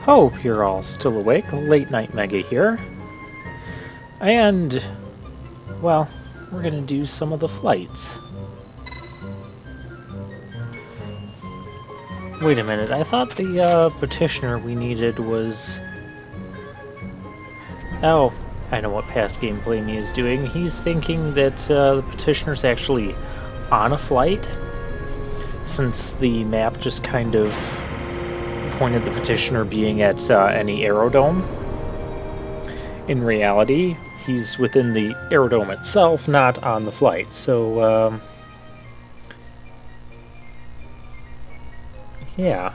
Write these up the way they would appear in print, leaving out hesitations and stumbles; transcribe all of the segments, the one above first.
Hope you're all still awake. Late Night Mega here. And, well, we're gonna do some of the flights. Wait a minute, I thought the petitioner we needed was... Oh, I know what past gameplay me is doing. He's thinking that the petitioner's actually on a flight, since the map just kind of pointed the petitioner being at any aerodrome. In reality, he's within the aerodrome itself, not on the flight. So, yeah.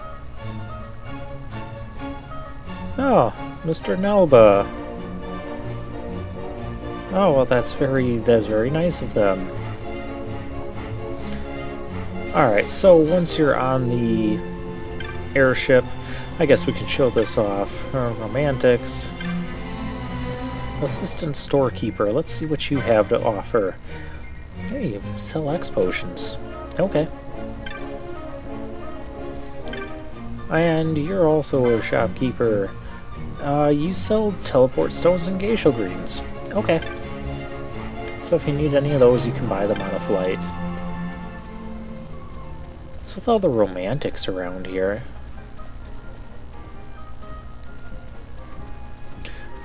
Oh, Mr. Nelba. Oh, well, that's very nice of them. Alright, so once you're on the airship, I guess we can show this off. Romantics. Assistant storekeeper. Let's see what you have to offer. Hey, you sell X potions. Okay. And you're also a shopkeeper. You sell teleport stones and geisha greens. Okay. So if you need any of those, you can buy them on a flight. What's with all the romantics around here?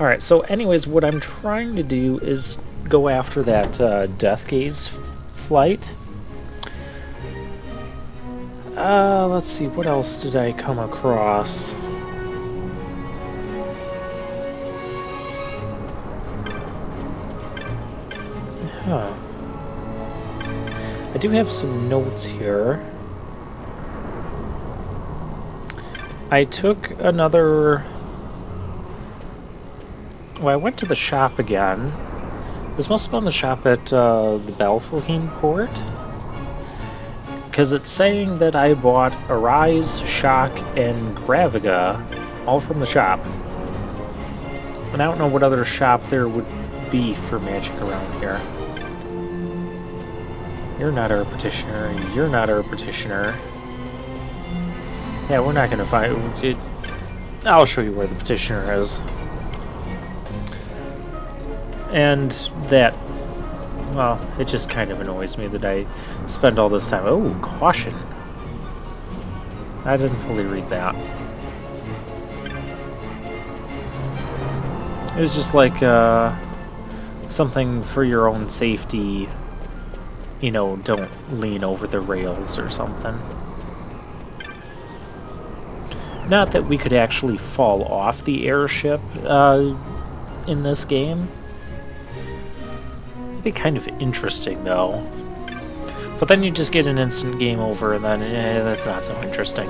Alright, so anyways, what I'm trying to do is go after that Deathgaze flight. Let's see, what else did I come across? Huh. I do have some notes here. I took another... Well, I went to the shop again. This must have been the shop at the Belfulheen port. Because it's saying that I bought Arise, Shock, and Graviga, all from the shop. And I don't know what other shop there would be for magic around here. You're not our petitioner. You're not our petitioner. Yeah, we're not gonna find it. I'll show you where the petitioner is. And that, well, it just kind of annoys me that I spend all this time. Oh, caution. I didn't fully read that. It was just like something for your own safety. You know, don't lean over the rails or something. Not that we could actually fall off the airship in this game. It'd be kind of interesting, though. But then you just get an instant game over, and then that's not so interesting.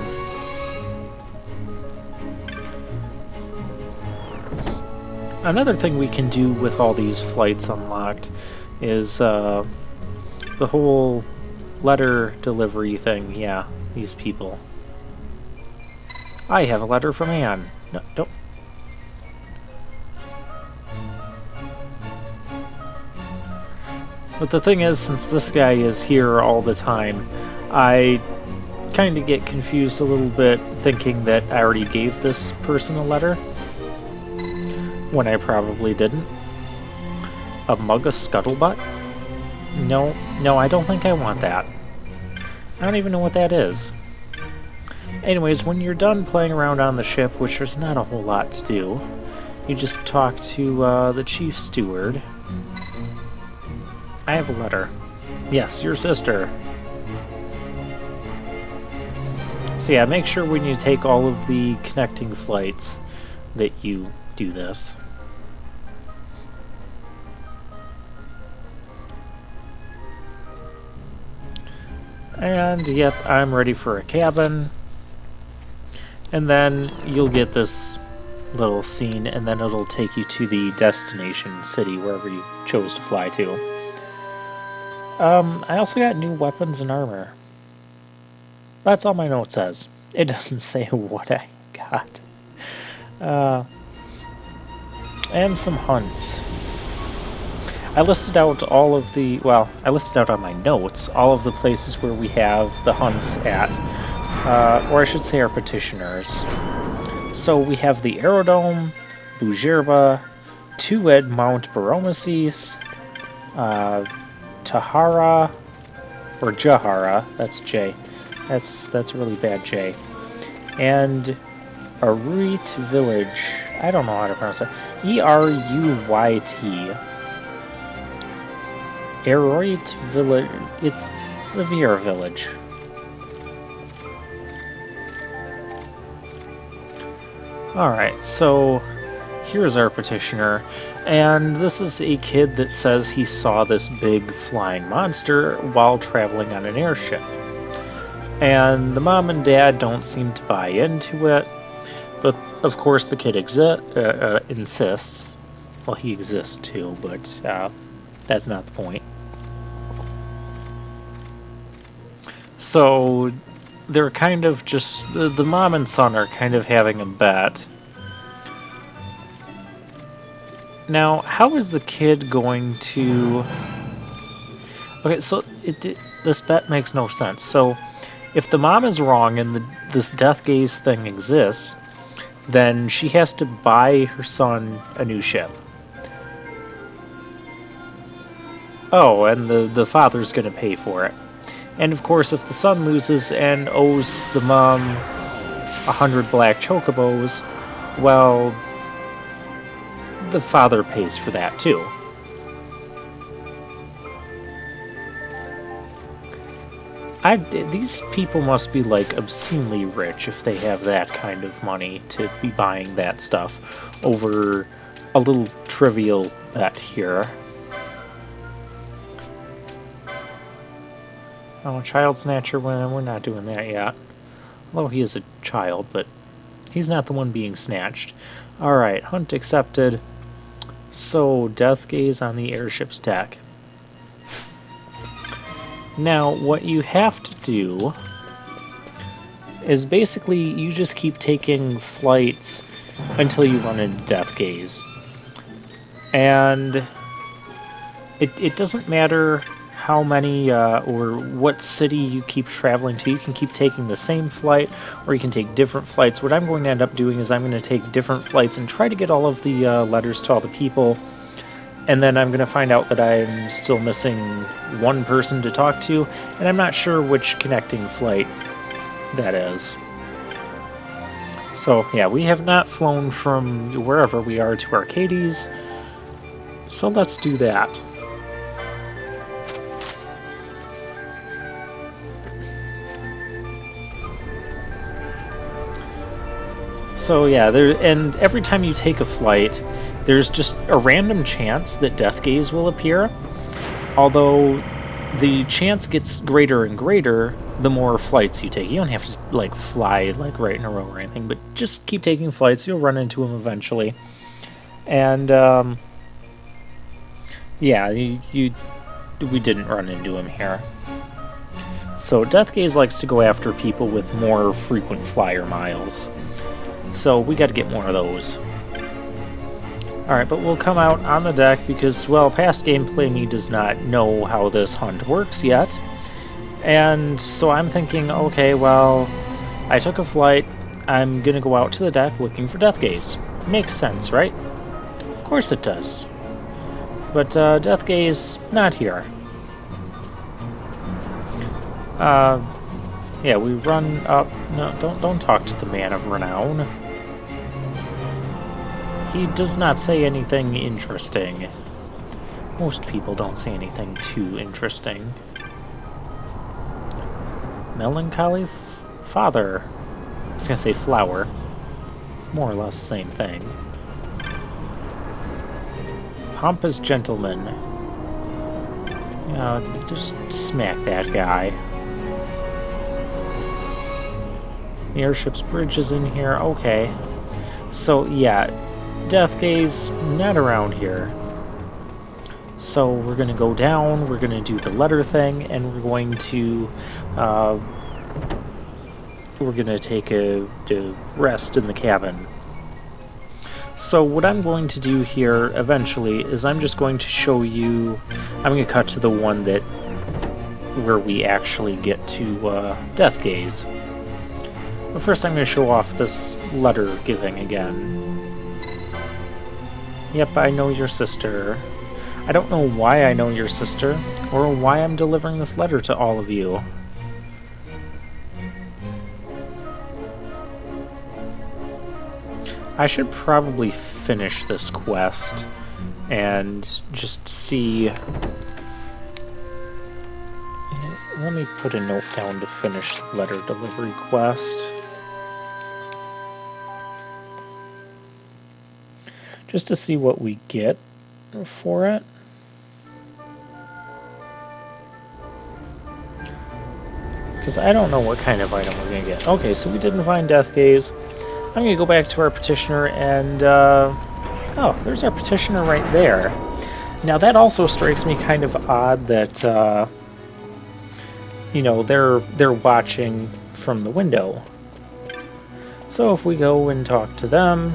Another thing we can do with all these flights unlocked is the whole letter delivery thing. Yeah, these people. I have a letter from Anne. No, don't. But the thing is, since this guy is here all the time, I kind of get confused a little bit thinking that I already gave this person a letter, when I probably didn't. A mug of scuttlebutt? No, I don't think I want that. I don't even know what that is. Anyways, when you're done playing around on the ship, which there's not a whole lot to do, you just talk to the chief steward. I have a letter. Yes, your sister. So yeah, make sure when you take all of the connecting flights that you do this. And yep, I'm ready for a cabin. And then you'll get this little scene, and then it'll take you to the destination city, wherever you chose to fly to. I also got new weapons and armor. That's all my note says. It doesn't say what I got. And some hunts. I listed out all of the, well, I listed out on my notes all of the places where we have the hunts at, or I should say our petitioners. So we have the Aerodome, Bujirba, Tued Mount Baromeses, Tahara, or Jahara, that's a J. That's a really bad J. And Eruit Village. I don't know how to pronounce that. E-R-U-Y-T. Eruit Village. It's Riviera Village. Alright, so here's our petitioner, and this is a kid that says he saw this big flying monster while traveling on an airship. And the mom and dad don't seem to buy into it, but of course the kid insists. Well, he exists too, but that's not the point. So they're kind of just, the mom and son are kind of having a bet. Now, how is the kid going to... Okay, so this bet makes no sense. So, if the mom is wrong and this Deathgaze thing exists, then she has to buy her son a new ship. Oh, and the father's going to pay for it. And of course, if the son loses and owes the mom 100 black chocobos, well, the father pays for that too. These people must be like obscenely rich if they have that kind of money to be buying that stuff over a little trivial bet here. Oh, child snatcher, we're not doing that yet. Well, he is a child, but he's not the one being snatched. Alright, hunt accepted. So, Deathgaze on the airship's deck. Now, what you have to do is basically you just keep taking flights until you run into Deathgaze. And it doesn't matter how many or what city you keep traveling to. You can keep taking the same flight, or you can take different flights. What I'm going to end up doing is I'm going to take different flights and try to get all of the letters to all the people, and then I'm going to find out that I'm still missing one person to talk to, and I'm not sure which connecting flight that is. So yeah, we have not flown from wherever we are to Arcades, so let's do that. So yeah, and every time you take a flight, there's just a random chance that Deathgaze will appear, although the chance gets greater and greater the more flights you take. You don't have to like fly like right in a row or anything, but just keep taking flights, you'll run into him eventually. And yeah, we didn't run into him here. So Deathgaze likes to go after people with more frequent flyer miles. So we got to get more of those. Alright, but we'll come out on the deck because, well, past gameplay me does not know how this hunt works yet. And so I'm thinking, okay, well, I took a flight, I'm gonna go out to the deck looking for Deathgaze. Makes sense, right? Of course it does. But Deathgaze, not here. Yeah, we run up... No, don't talk to the man of renown. He does not say anything interesting. Most people don't say anything too interesting. Melancholy father. I was gonna say flower. More or less the same thing. Pompous gentleman. You know, just smack that guy. The airship's bridge is in here. Okay. So, yeah. Deathgaze, not around here. So, we're going to go down, we're going to do the letter thing, and we're going to take a rest in the cabin. So, what I'm going to do here, eventually, is I'm just going to show you... I'm going to cut to the one where we actually get to Deathgaze. But first I'm going to show off this letter giving again. Yep, I know your sister. I don't know why I know your sister, or why I'm delivering this letter to all of you. I should probably finish this quest and just see... Let me put a note down to finish the letter delivery quest. Just to see what we get for it. Because I don't know what kind of item we're going to get. Okay, so we didn't find Deathgaze. I'm going to go back to our petitioner and... oh, there's our petitioner right there. Now that also strikes me kind of odd that... you know, they're watching from the window. So if we go and talk to them,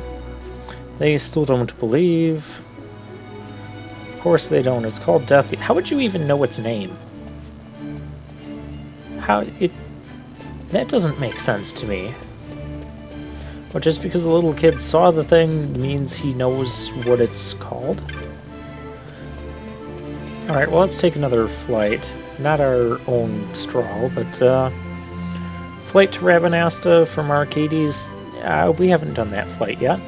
they still don't believe. Of course they don't. It's called Deathgaze. How would you even know its name? That doesn't make sense to me. But just because the little kid saw the thing means he knows what it's called? Alright, well, let's take another flight. Not our own straw, but flight to Rabanasta from Arcades. We haven't done that flight yet.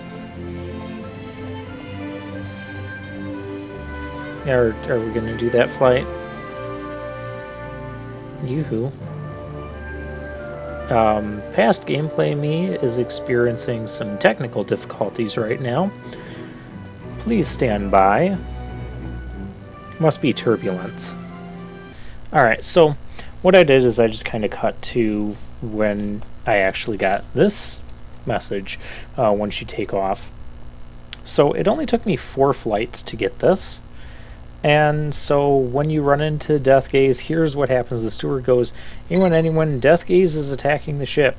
Are we going to do that flight? Yoo-hoo. Past gameplay me is experiencing some technical difficulties right now. Please stand by. Must be turbulence. Alright, so what I did is I just kind of cut to when I actually got this message once you take off. So it only took me 4 flights to get this. And so when you run into Deathgaze, here's what happens. The steward goes, anyone, Deathgaze is attacking the ship.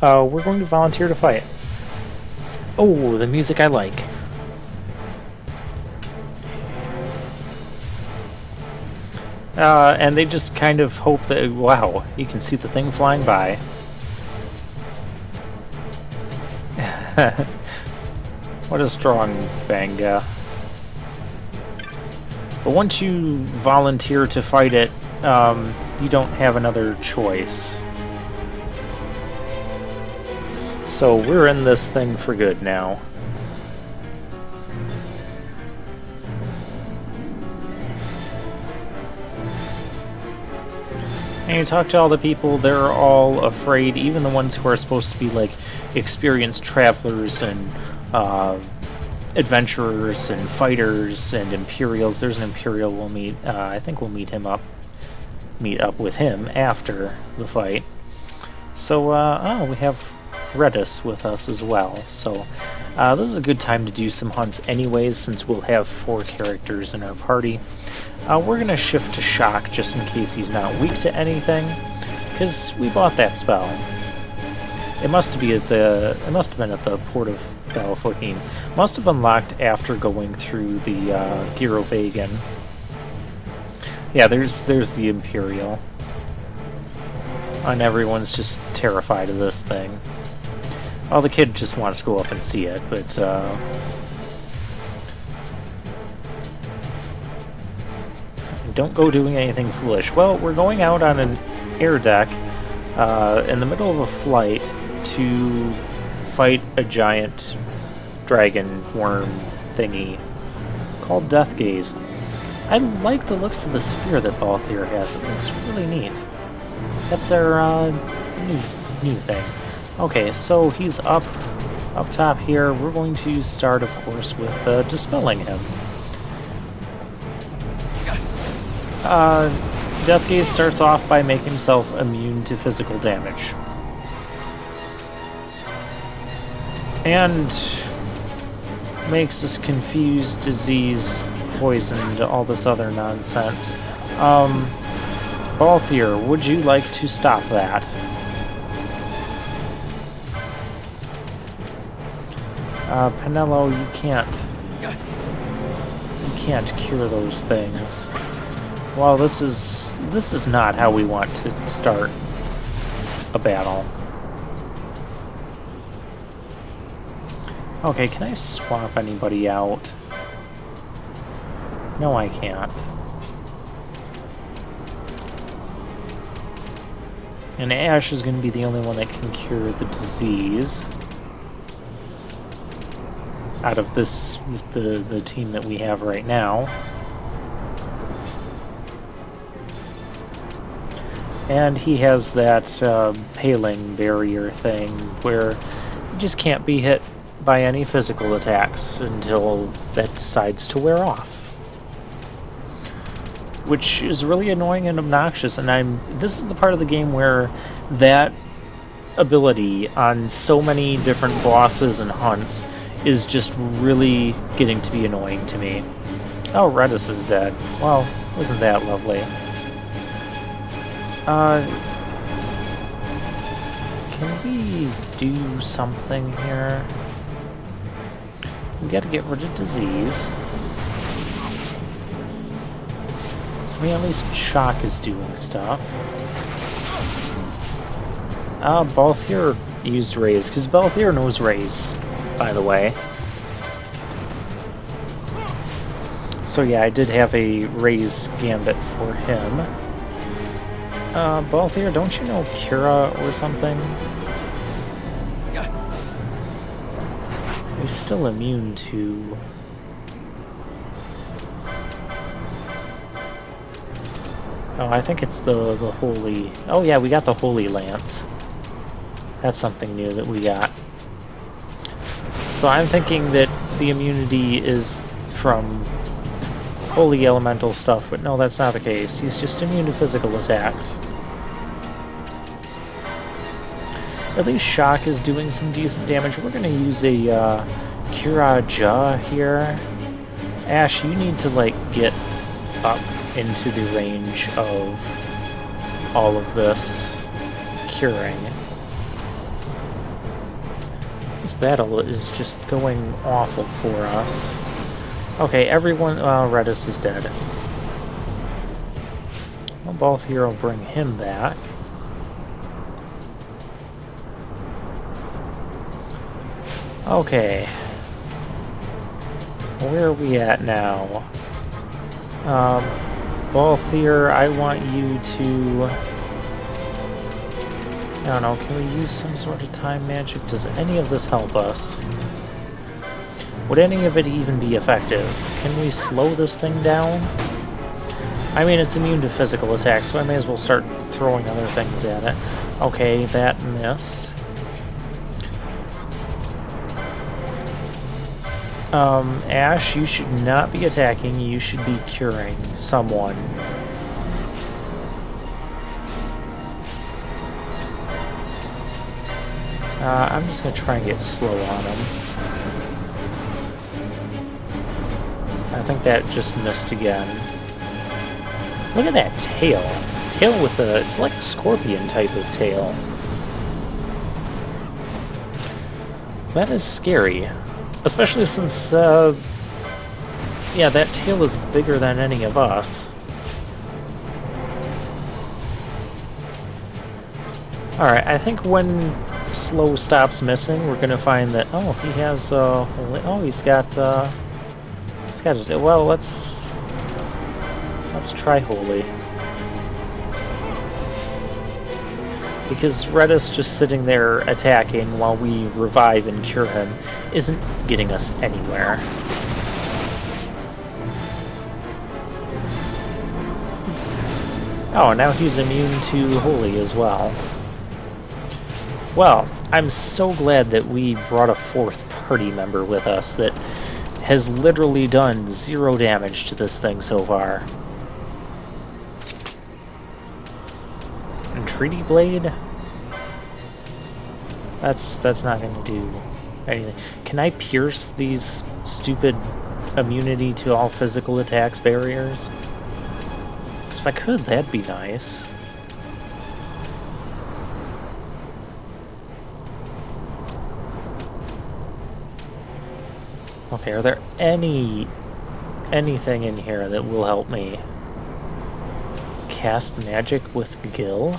We're going to volunteer to fight. Oh, the music I like. And they just kind of hope that, wow, you can see the thing flying by. What a strong banga. But once you volunteer to fight it, you don't have another choice. So we're in this thing for good now. And you talk to all the people, they're all afraid, even the ones who are supposed to be like experienced travelers and adventurers and fighters and Imperials. There's an Imperial we'll meet. I think we'll meet up with him after the fight. So, oh, we have Redis with us as well. So, this is a good time to do some hunts anyways, since we'll have 4 characters in our party. We're gonna shift to Shock just in case he's not weak to anything, because we bought that spell. It must have been at the port of Battleforking. Must have unlocked after going through the Girovagan. Yeah, there's the Imperial. And everyone's just terrified of this thing. Well, the kid just wants to go up and see it, but don't go doing anything foolish. Well, we're going out on an air deck in the middle of a flight to fight a giant dragon worm thingy called Deathgaze. I like the looks of the spear that Balthier has. It looks really neat. That's our new thing. Okay, so he's up top here. We're going to start, of course, with dispelling him. Deathgaze starts off by making himself immune to physical damage. And makes us confused, disease, poisoned, all this other nonsense. Balthier, would you like to stop that? Penello, you can't cure those things. Well, this is not how we want to start a battle. Okay, can I swap anybody out? No, I can't. And Ash is going to be the only one that can cure the disease out of this, the team that we have right now. And he has that paling barrier thing where you just can't be hit by any physical attacks until that decides to wear off. Which is really annoying and obnoxious, and this is the part of the game where that ability on so many different bosses and hunts is just really getting to be annoying to me. Oh, Redis is dead. Well, isn't that lovely? Can we do something here? We gotta get rid of disease. I mean, at least Shock is doing stuff. Balthier used Raise, because Balthier knows Raise, by the way. So yeah, I did have a Raise gambit for him. Balthier, don't you know Cura or something? He's still immune to... Oh, I think it's the Holy... Oh yeah, we got the Holy Lance. That's something new that we got. So I'm thinking that the immunity is from Holy Elemental stuff, but no, that's not the case. He's just immune to physical attacks. At least Shock is doing some decent damage. We're going to use a Kiraja here. Ash, you need to, like, get up into the range of all of this curing. This battle is just going awful for us. Okay, everyone... Redis is dead. Well, Balthier will bring him back. Okay. Where are we at now? Balthier, I want you to... I don't know, can we use some sort of time magic? Does any of this help us? Would any of it even be effective? Can we slow this thing down? I mean, it's immune to physical attacks, so I may as well start throwing other things at it. Okay, that missed. Ash, you should not be attacking, you should be curing someone. I'm just gonna try and get slow on him. I think that just missed again. Look at that tail. Tail with the... it's like a scorpion type of tail. That is scary. Especially since, yeah, that tail is bigger than any of us. Alright, I think when slow stops missing, we're gonna find that, oh, he has, oh, he's got, well, let's try Holy. Because Redis just sitting there attacking while we revive and cure him isn't getting us anywhere. Oh, now he's immune to Holy as well. Well, I'm so glad that we brought a fourth party member with us that has literally done 0 damage to this thing so far. Entreaty Blade? That's not going to do anything. Can I pierce these stupid immunity to all physical attacks barriers? Because if I could, that'd be nice. Okay, are there anything in here that will help me cast magic with Gil?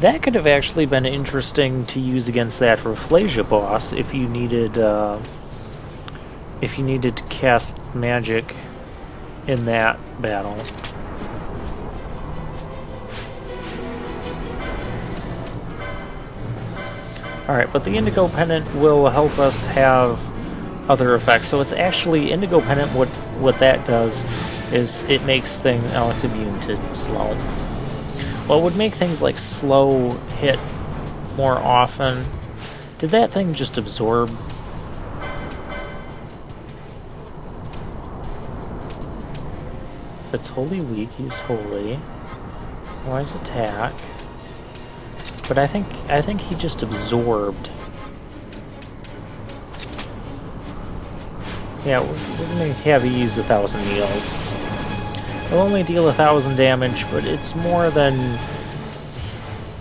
That could have actually been interesting to use against that Rafflesia boss if you needed to cast magic in that battle. Alright, but the Indigo Pendant will help us have other effects. So it's actually, Indigo Pendant, what that does is it makes things... Oh, it's immune to slow. Well, it would make things like slow hit more often. Did that thing just absorb? If it's Holy Weak, use Holy. Wise attack. But I think he just absorbed. Yeah, we're gonna have you use 1,000 Needles. It'll only deal 1,000 damage, but it's more than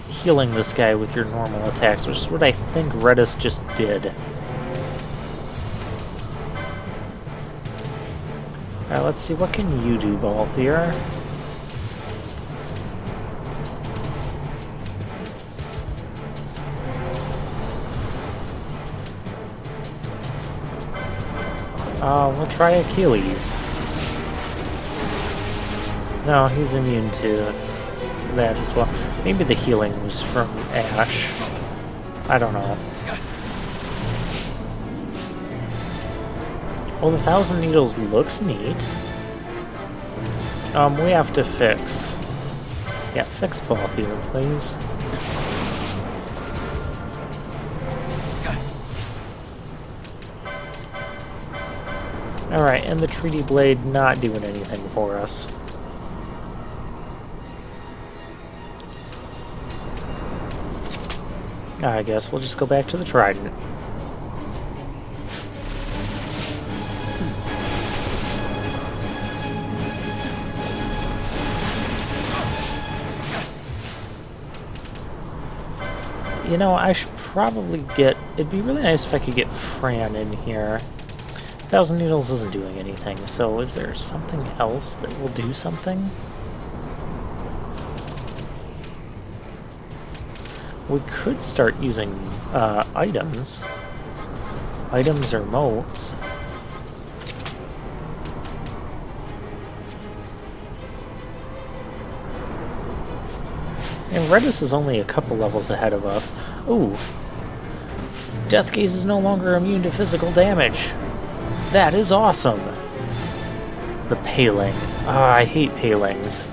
healing this guy with your normal attacks, which is what I think Redis just did. Alright, let's see, what can you do, Balthier? We'll try Achilles. No, he's immune to that as well. Maybe the healing was from Ash. I don't know. Well, the 1,000 Needles looks neat. We have to fix. Yeah, fix both here, please. Alright, and the Treaty Blade not doing anything for us. I guess we'll just go back to the Trident. You know, I should probably get... It'd be really nice if I could get Fran in here. 1,000 Needles isn't doing anything, so is there something else that will do something? We could start using items. Items or motes. And Redis is only a couple levels ahead of us. Ooh. Deathgaze is no longer immune to physical damage. That is awesome. The Paling. I hate Palings.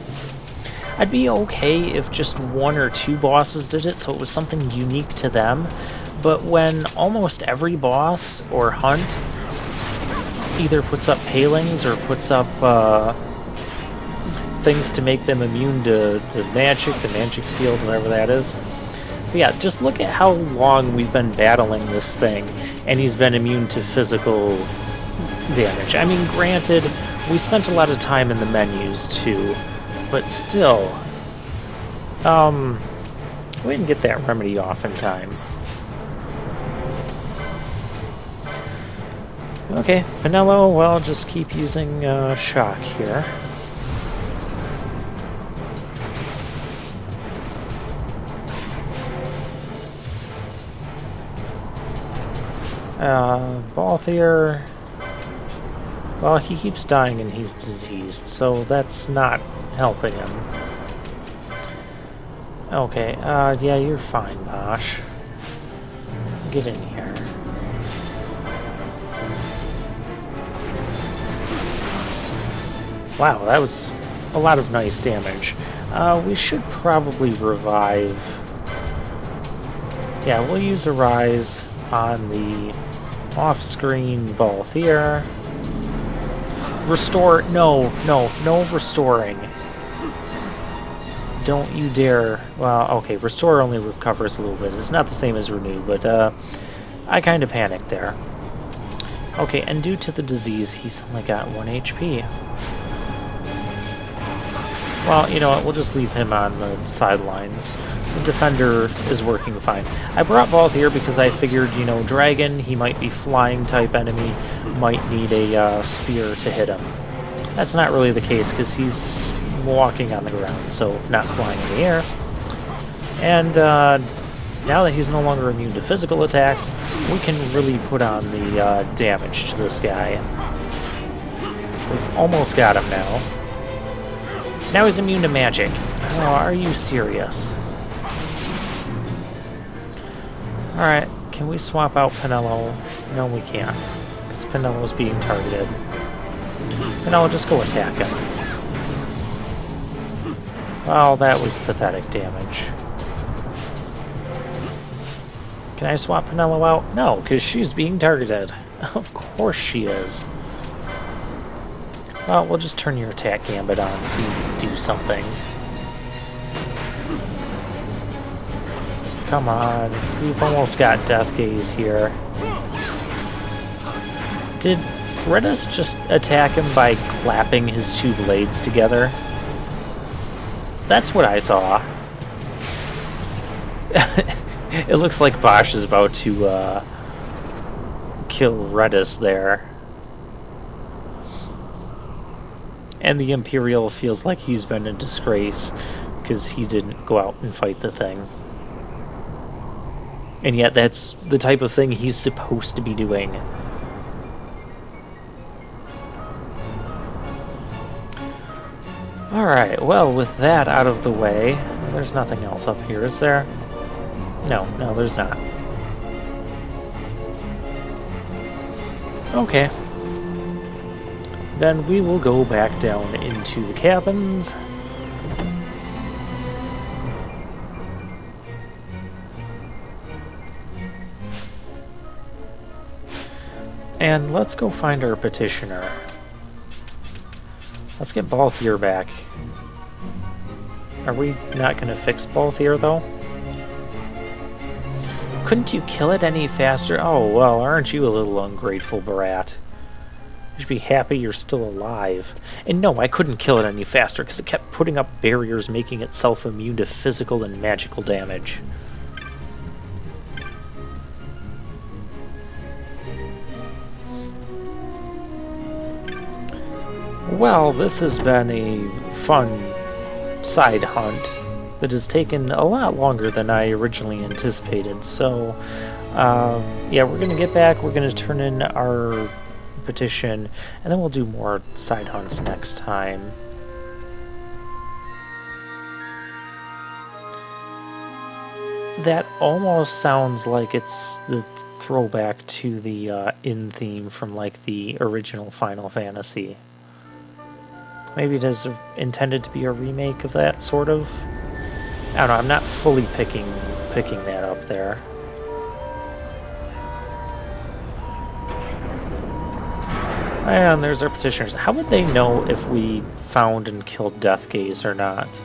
I'd be okay if just one or two bosses did it, so it was something unique to them. But when almost every boss or hunt either puts up Palings or puts up things to make them immune to the magic field, whatever that is. But yeah, just look at how long we've been battling this thing, and he's been immune to physical damage. I mean, granted, we spent a lot of time in the menus too, but still, we didn't get that remedy off in time. Okay, Penelo, well, just keep using shock here. Balthier, well, he keeps dying and he's diseased, so that's not helping him. Okay, yeah, you're fine, Bosch. Get in here. Wow, that was a lot of nice damage. We should probably revive. Yeah, we'll use a rise on the off-screen Balthier. Restore, no restoring. Don't you dare. Well, okay, restore only recovers a little bit. It's not the same as renew, but I kind of panicked there. Okay, and due to the disease, he's only got 1 HP. Well, you know what, we'll just leave him on the sidelines. The defender is working fine. I brought Balthier because I figured, you know, dragon, he might be flying type enemy, might need a spear to hit him. That's not really the case because he's walking on the ground, so not flying in the air. And now that he's no longer immune to physical attacks, we can really put on the damage to this guy. We've almost got him now. Now he's immune to magic. Oh, are you serious? Alright, can we swap out Pinello? No, we can't, because Pinello's being targeted. Pinello, just go attack him. Well, that was pathetic damage. Can I swap Pinello out? No, because she's being targeted. Of course she is. Well, we'll just turn your attack gambit on so you can do something. Come on, we've almost got Deathgaze here. Did Redis just attack him by clapping his two blades together? That's what I saw. It looks like Bosch is about to kill Redis there. And the Imperial feels like he's been a disgrace because he didn't go out and fight the thing. And yet that's the type of thing he's supposed to be doing. Alright, well, with that out of the way, there's nothing else up here, is there? No, there's not. Okay. Then we will go back down into the cabins. And let's go find our petitioner. Let's get Balthier back. Are we not going to fix Balthier, though? Couldn't you kill it any faster? Oh, well, aren't you a little ungrateful brat? You should be happy you're still alive. And no, I couldn't kill it any faster because it kept putting up barriers making itself immune to physical and magical damage. Well, this has been a fun side hunt that has taken a lot longer than I originally anticipated. So, yeah, we're going to get back, we're going to turn in our petition, and then we'll do more side hunts next time. That almost sounds like it's the throwback to the in theme from like the original Final Fantasy. Maybe it is intended to be a remake of that, sort of. I don't know, I'm not fully picking that up there. And there's our petitioners. How would they know if we found and killed Deathgaze or not?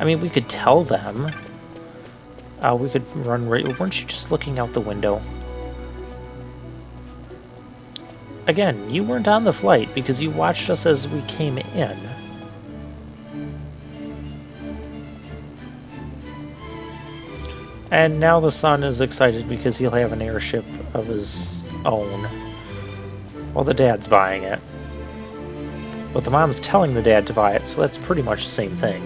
I mean, we could tell them. We could run right... Weren't you just looking out the window? Again, you weren't on the flight because you watched us as we came in. And now the son is excited because he'll have an airship of his own. Well, the dad's buying it. But the mom's telling the dad to buy it, so that's pretty much the same thing.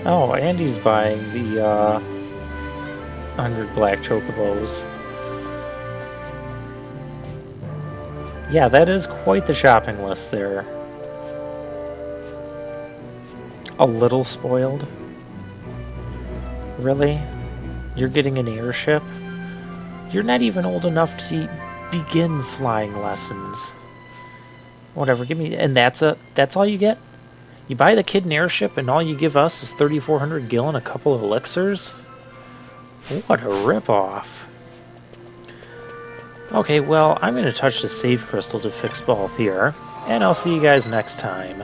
Oh, Andy's buying the 100 black chocobos. Yeah, that is quite the shopping list there. A little spoiled? Really? You're getting an airship? You're not even old enough to begin flying lessons. Whatever, give me... And that's all you get? You buy the kid an airship and all you give us is 3,400 gil and a couple of elixirs? What a ripoff. Okay, well, I'm going to touch the save crystal to fix Balthier, and I'll see you guys next time.